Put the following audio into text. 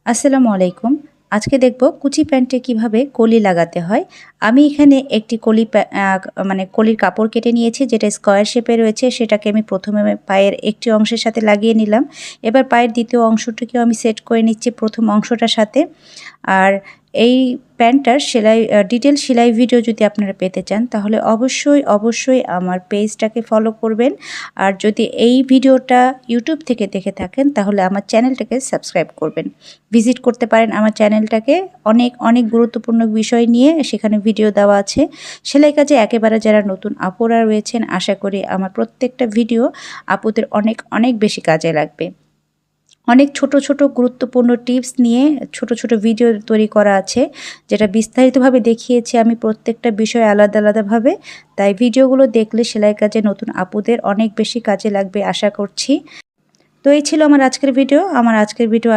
আসসালামু আলাইকুম। আজকে দেখব কুচি প্যান্টে কিভাবে কলি লাগাতে হয়। আমি এখানে একটি কলির কাপড় কেটে নিয়েছি, যেটা স্কয়ার শেপে রয়েছে। সেটাকে আমি প্রথমে পায়ের একটি অংশের সাথে লাগিয়ে নিলাম। এবার পায়ের দ্বিতীয় অংশটিকেও আমি সেট করে নিচ্ছি প্রথম অংশটার সাথে। আর এই প্যান্টটার ডিটেল সেলাই ভিডিও যদি আপনারা পেতে চান, তাহলে অবশ্যই আমার পেজটাকে ফলো করবেন। আর যদি এই ভিডিওটা ইউটিউব থেকে দেখে থাকেন, তাহলে আমার চ্যানেলটাকে সাবস্ক্রাইব করবেন। ভিজিট করতে পারেন আমার চ্যানেলটাকে। অনেক গুরুত্বপূর্ণ বিষয় নিয়ে সেখানে ভিডিও দেওয়া আছে। সেলাই কাজে একেবারে যারা নতুন আপুরা রয়েছেন, আশা করি আমার প্রত্যেকটা ভিডিও আপুদের অনেক বেশি কাজে লাগবে। অনেক ছোট গুরুত্বপূর্ণ টিপস নিয়ে ছোট ভিডিও তৈরি করা আছে, যেটা বিস্তারিতভাবে দেখিয়েছি আমি প্রত্যেকটা বিষয় আলাদাভাবে। তাই ভিডিওগুলো দেখলে সেলাই কাজে নতুন আপুদের অনেক বেশি কাজে লাগবে আশা করছি। তো এই ছিল আমার আজকের ভিডিও।